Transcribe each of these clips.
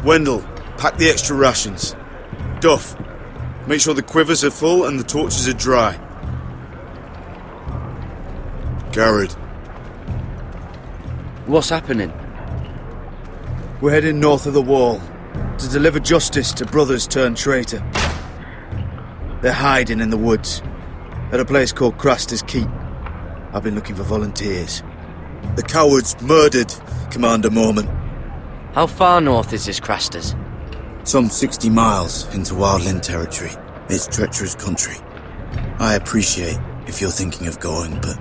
Wendell, pack the extra rations. Duff, make sure the quivers are full and the torches are dry. Garrett. What's happening? We're heading north of the wall to deliver justice to brothers turned traitor. They're hiding in the woods at a place called Craster's Keep. I've been looking for volunteers. The cowards murdered Commander Mormon. How far north is this Craster's? Some 60 miles into wildland territory. It's treacherous country. I appreciate if you're thinking of going, but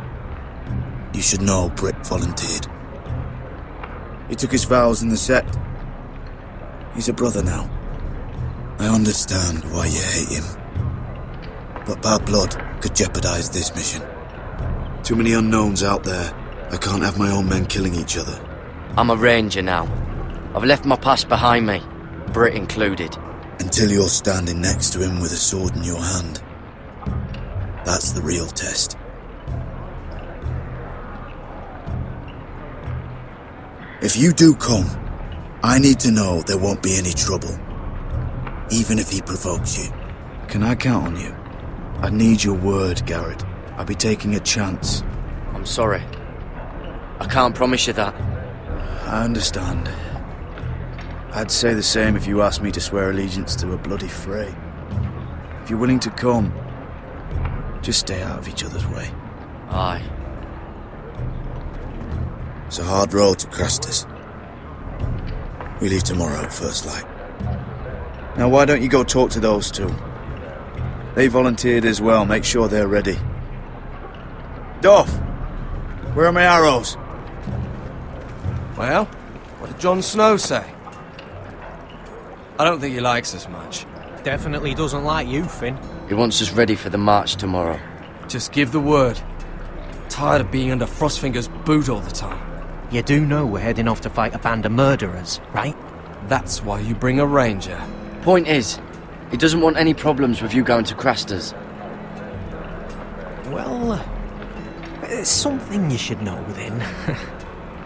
you should know Britt volunteered. He took his vows in the sect. He's a brother now. I understand why you hate him. But bad blood could jeopardize this mission. Too many unknowns out there. I can't have my own men killing each other. I'm a ranger now. I've left my past behind me, Britt included. Until you're standing next to him with a sword in your hand. That's the real test. If you do come, I need to know there won't be any trouble. Even if he provokes you. Can I count on you? I need your word, Garrett. I'll be taking a chance. I'm sorry. I can't promise you that. I understand. I'd say the same if you asked me to swear allegiance to a bloody fray. If you're willing to come, just stay out of each other's way. Aye. It's a hard road to Craster's. We leave tomorrow at first light. Now why don't you go talk to those two? They volunteered as well, make sure they're ready. Duff! Where are my arrows? Well, what did Jon Snow say? I don't think he likes us much. Definitely doesn't like you, Finn. He wants us ready for the march tomorrow. Just give the word. Tired of being under Frostfinger's boot all the time. You do know we're heading off to fight a band of murderers, right? That's why you bring a ranger. Point is, he doesn't want any problems with you going to Craster's. Well, there's something you should know then.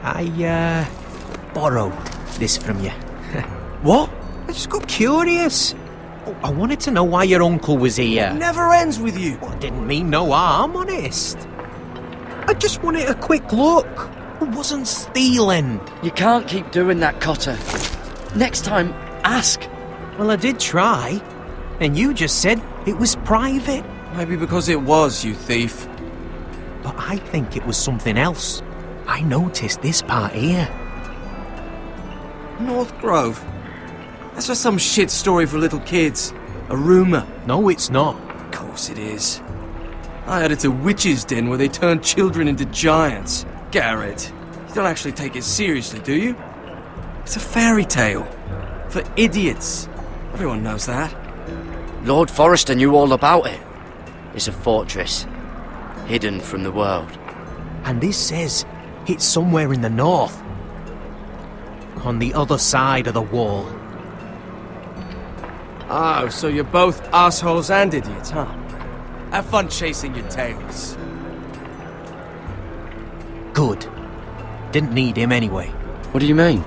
I, borrowed this from you. What? I just got curious. Oh, I wanted to know why your uncle was here. Never ends with you. Well, I didn't mean no harm, honest. I just wanted a quick look. I wasn't stealing. You can't keep doing that, Cotter. Next time, ask. Well, I did try. And you just said it was private. Maybe because it was, you thief. But I think it was something else. I noticed this part here. North Grove? That's just some shit story for little kids. A rumour. No, it's not. Of course it is. I heard it's a witch's den where they turn children into giants. Garrett, you don't actually take it seriously, do you? It's a fairy tale. For idiots. Everyone knows that. Lord Forrester knew all about it. It's a fortress, hidden from the world. And this says it's somewhere in the north. On the other side of the wall. Oh, so you're both assholes and idiots, huh? Have fun chasing your tails. Good. Didn't need him anyway. What do you mean?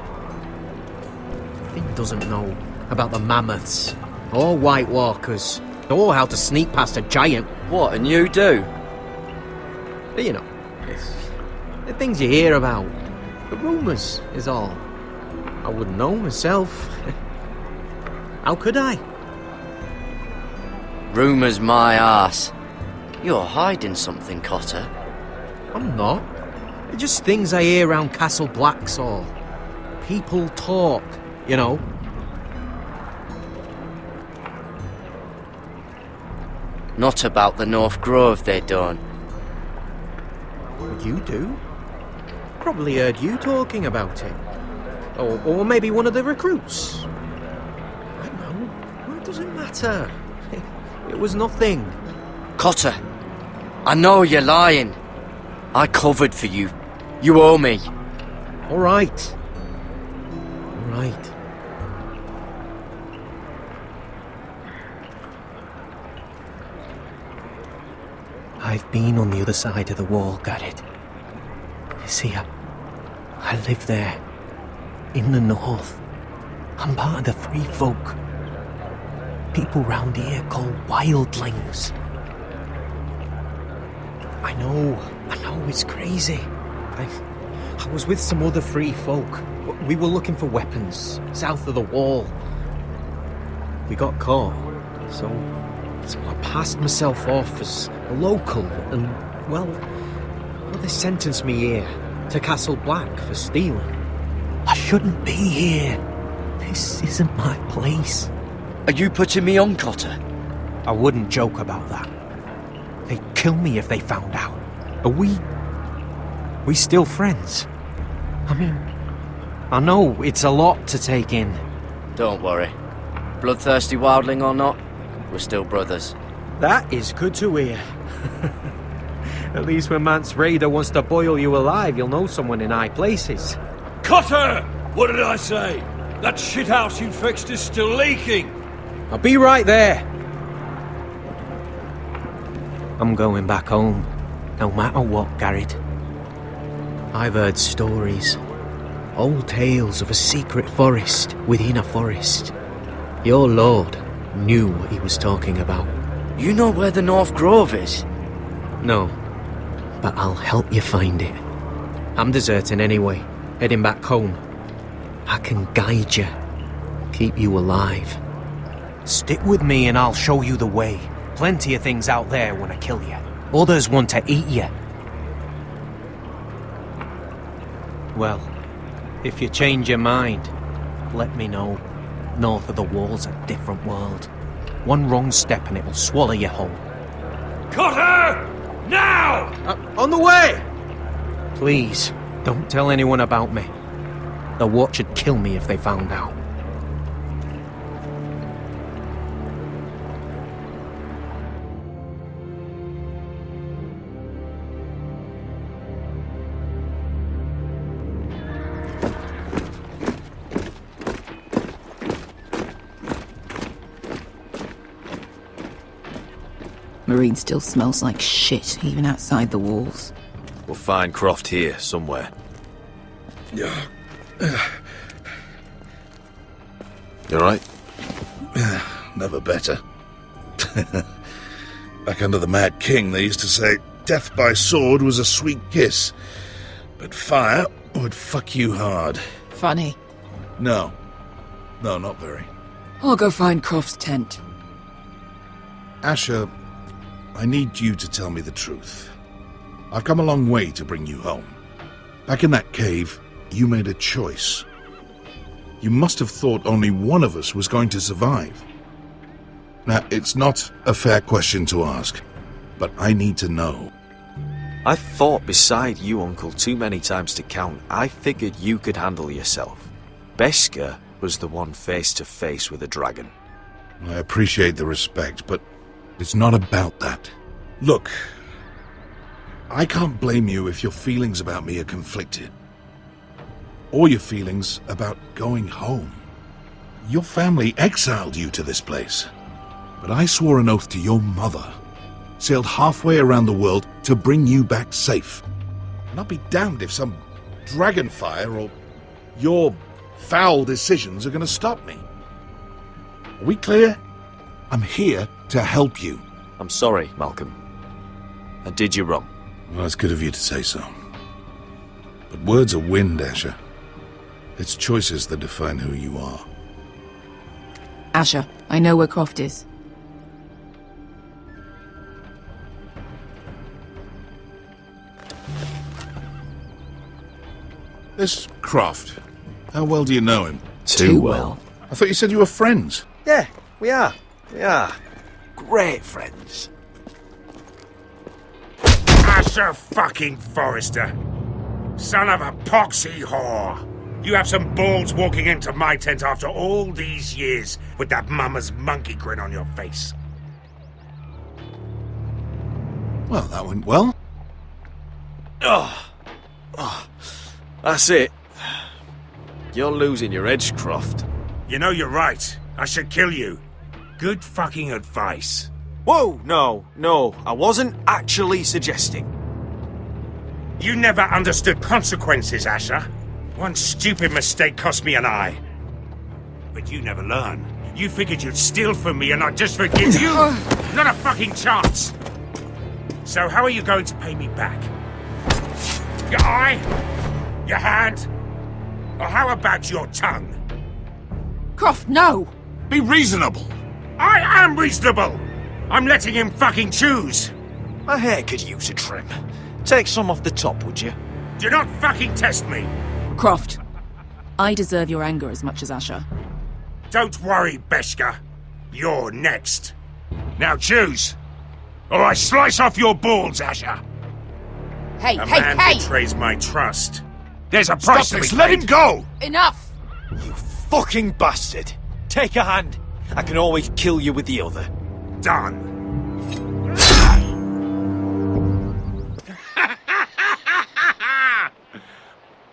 Finn doesn't know about the mammoths, or White Walkers, or how to sneak past a giant. What, and you do? You know, it's the things you hear about. The rumours is all. I wouldn't know myself. How could I? Rumours my arse. You're hiding something, Cotter. I'm not. They're just things I hear around Castle Blacksall. People talk, you know. Not about the North Grove, they don't. What you do? Probably heard you talking about it. Or maybe one of the recruits. I don't know. Well, it doesn't matter. It was nothing. Cotter, I know you're lying. I covered for you. You owe me. All right. All right. I've been on the other side of the wall, Garrett. You see, I live there. In the north. I'm part of the Three Folk. People round here call wildlings. I know, it's crazy. I was with some other Free Folk. We were looking for weapons, south of the wall. We got caught, so I passed myself off as a local, and, well, they sentenced me here, to Castle Black, for stealing. I shouldn't be here. This isn't my place. Are you putting me on, Cotter? I wouldn't joke about that. They'd kill me if they found out. Are we still friends? I mean, I know it's a lot to take in. Don't worry. Bloodthirsty wildling or not, we're still brothers. That is good to hear. At least when Mance Raider wants to boil you alive, you'll know someone in high places. Cotter! What did I say? That shithouse you fixed is still leaking! I'll be right there. I'm going back home, no matter what, Garrett. I've heard stories. Old tales of a secret forest within a forest. Your lord knew what he was talking about. You know where the North Grove is? No, but I'll help you find it. I'm deserting anyway, heading back home. I can guide you, keep you alive. Stick with me and I'll show you the way. Plenty of things out there want to kill you. Others want to eat you. Well, if you change your mind, let me know. North of the wall's a different world. One wrong step and it will swallow you whole. Cotter! Now! On the way! Please, don't tell anyone about me. The watch would kill me if they found out. Marine still smells like shit, even outside the walls. We'll find Croft here, somewhere. You alright? Never better. Back under the Mad King, they used to say, death by sword was a sweet kiss, but fire would fuck you hard. Funny. No, not very. I'll go find Croft's tent. Asher, I need you to tell me the truth. I've come a long way to bring you home. Back in that cave, you made a choice. You must have thought only one of us was going to survive. Now, it's not a fair question to ask, but I need to know. I've fought beside you, Uncle, too many times to count. I figured you could handle yourself. Beskar was the one face to face with a dragon. I appreciate the respect, but it's not about that. Look, I can't blame you if your feelings about me are conflicted. Or your feelings about going home. Your family exiled you to this place. But I swore an oath to your mother. Sailed halfway around the world to bring you back safe. And I'll be damned if some dragonfire or your foul decisions are going to stop me. Are we clear? I'm here to help you. I'm sorry, Malcolm. I did you wrong. Well, it's good of you to say so. But words are wind, Asher. It's choices that define who you are. Asher, I know where Croft is. This Croft, how well do you know him? Too well. I thought you said you were friends. Yeah, we are. We are. Great friends. Asher fucking Forrester. Son of a poxy whore. You have some balls walking into my tent after all these years with that mama's monkey grin on your face. Well, that went well. Oh, that's it. You're losing your edge, Croft. You know you're right. I should kill you. Good fucking advice. Whoa, no, I wasn't actually suggesting. You never understood consequences, Asher. One stupid mistake cost me an eye. But you never learn. You figured you'd steal from me and I'd just forgive you? Not a fucking chance! So how are you going to pay me back? Your eye? Your hand? Or how about your tongue? Croft, no! Be reasonable. I am reasonable! I'm letting him fucking choose! My hair could use a trim. Take some off the top, would you? Do not fucking test me! Croft, I deserve your anger as much as Asher. Don't worry, Beskha. You're next. Now choose, or I slice off your balls, Asher. Hey, A hey, man hey! betrays my trust. There's a price Stop to this! be Let paid. him go! Enough! You fucking bastard! Take a hand. I can always kill you with the other. Done.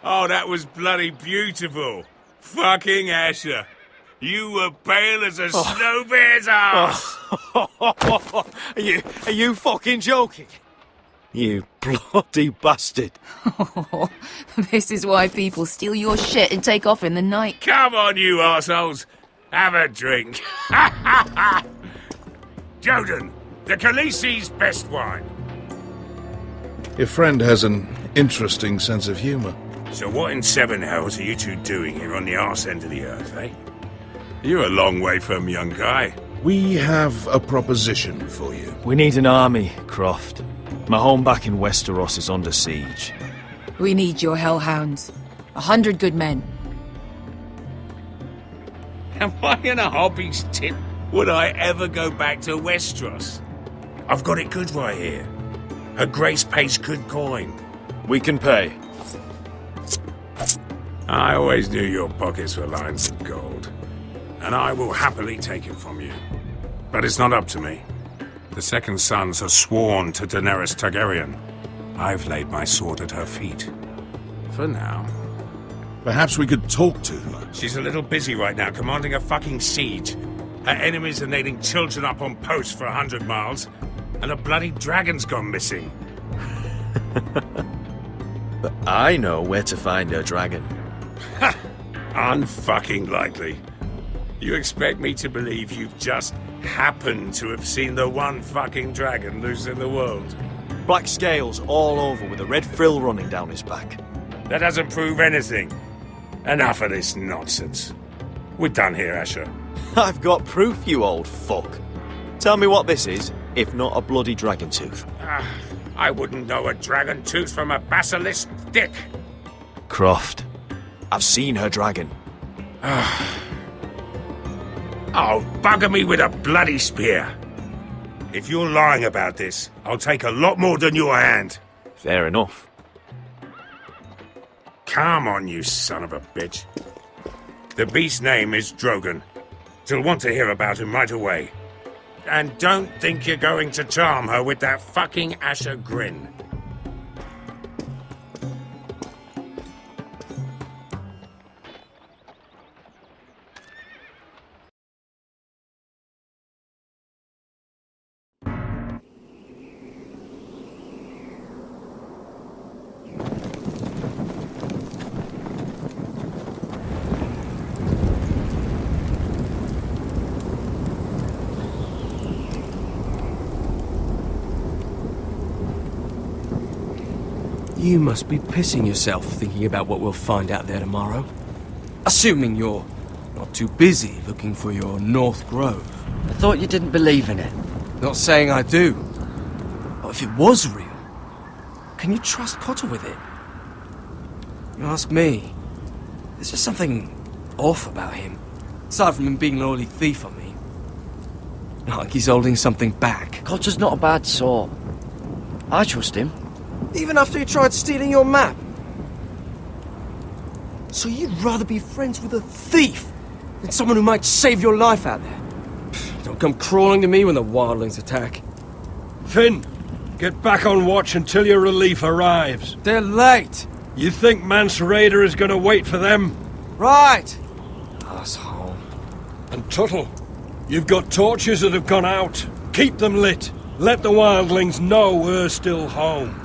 Oh, that was bloody beautiful. Fucking Asher. You were pale as a snow bear's ass. Are you fucking joking? You bloody bastard. This is why people steal your shit and take off in the night. Come on, you assholes. Have a drink. Joden, the Khaleesi's best wine. Your friend has an interesting sense of humor. So what in seven hells are you two doing here on the arse end of the earth, eh? You're a long way from young guy. We have a proposition for you. We need an army, Croft. My home back in Westeros is under siege. We need your hellhounds. 100 good men. Am I in a hobby's tip? Would I ever go back to Westeros? I've got it good right here. Her Grace pays good coin. We can pay. I always knew your pockets were lined with gold. And I will happily take it from you. But it's not up to me. The Second Sons are sworn to Daenerys Targaryen. I've laid my sword at her feet. For now. Perhaps we could talk to her. She's a little busy right now, commanding a fucking siege. Her enemies are nailing children up on posts for 100 miles. And a bloody dragon's gone missing. But I know where to find her dragon. Ha! Unfucking likely. You expect me to believe you've just happened to have seen the one fucking dragon loose in the world? Black scales all over with a red frill running down his back. That doesn't prove anything. Enough of this nonsense. We're done here, Asher. I've got proof, you old fuck. Tell me what this is, if not a bloody dragon tooth. I wouldn't know a dragon tooth from a basilisk dick. Croft, I've seen her dragon. Oh, bugger me with a bloody spear. If you're lying about this, I'll take a lot more than your hand. Fair enough. Come on, you son of a bitch. The beast's name is Drogon. She'll want to hear about him right away. And don't think you're going to charm her with that fucking Asher grin. You must be pissing yourself thinking about what we'll find out there tomorrow. Assuming you're not too busy looking for your North Grove. I thought you didn't believe in it. Not saying I do. But if it was real, can you trust Cotter with it? You ask me, there's just something off about him. Aside from him being an oily thief, I mean. Like he's holding something back. Cotter's not a bad sort. I trust him. Even after he tried stealing your map. So you'd rather be friends with a thief than someone who might save your life out there? Don't come crawling to me when the wildlings attack. Finn, get back on watch until your relief arrives. They're late. You think Mance Rayder is going to wait for them? Right. Asshole. And Tuttle, you've got torches that have gone out. Keep them lit. Let the wildlings know we're still home.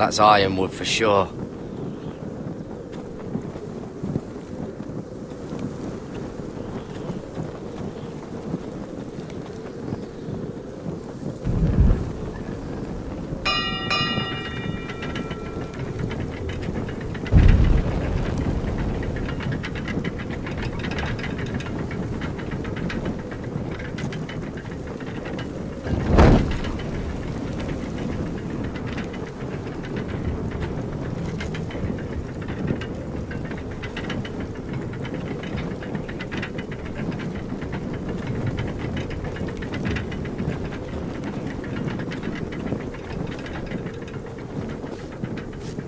That's ironwood for sure.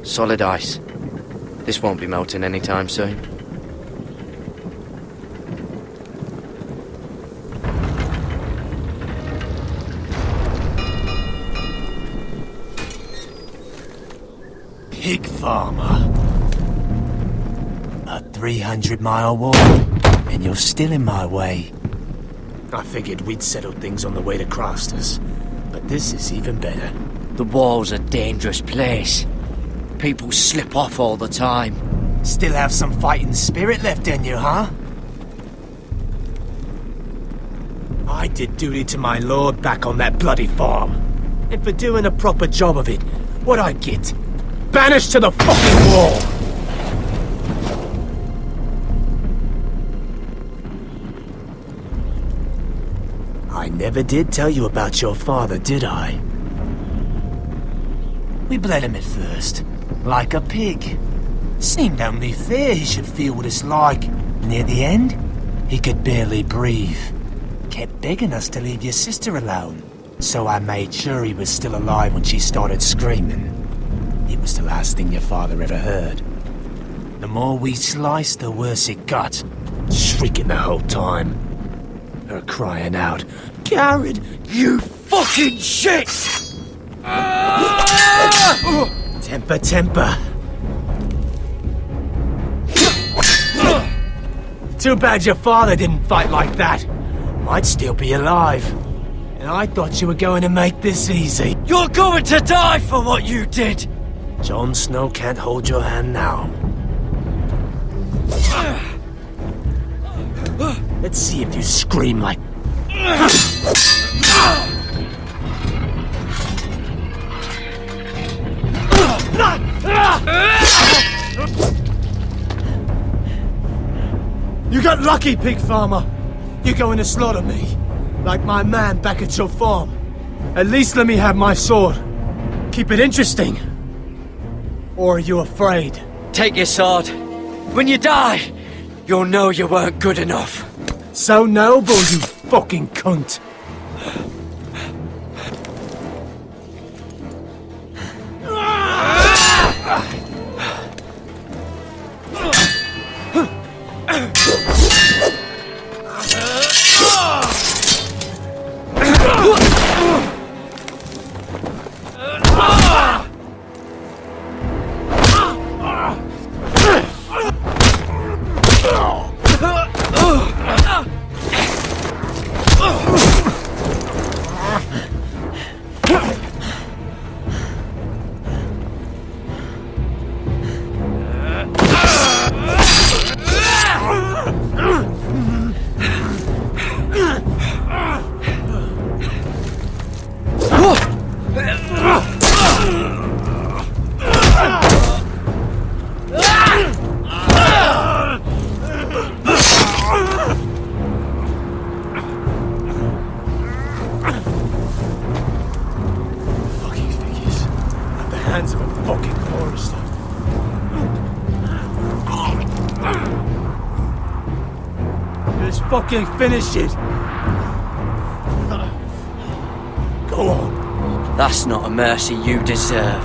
Solid ice. This won't be melting anytime soon. Pig farmer. A 300-mile walk, and you're still in my way. I figured we'd settled things on the way to Crasters, but this is even better. The wall's a dangerous place. People slip off all the time. Still have some fighting spirit left in you, huh? I did duty to my lord back on that bloody farm. And for doing a proper job of it, what'd I get? Banished to the fucking wall! I never did tell you about your father, did I? We bled him at first, like a pig. Seemed only fair he should feel what it's like. Near the end, he could barely breathe. Kept begging us to leave your sister alone. So I made sure he was still alive when she started screaming. It was the last thing your father ever heard. The more we sliced, the worse it got. Shrieking the whole time. Her crying out, "Garrett, you fucking shit!" Temper, temper. Too bad your father didn't fight like that. Might still be alive. And I thought you were going to make this easy. You're going to die for what you did! Jon Snow can't hold your hand now. Let's see if you scream like... You got lucky, pig farmer. You're going to slaughter me, like my man back at your farm. At least let me have my sword. Keep it interesting. Or are you afraid? Take your sword. When you die, you'll know you weren't good enough. So noble, you fucking cunt. Fucking finish it! Go on! That's not a mercy you deserve.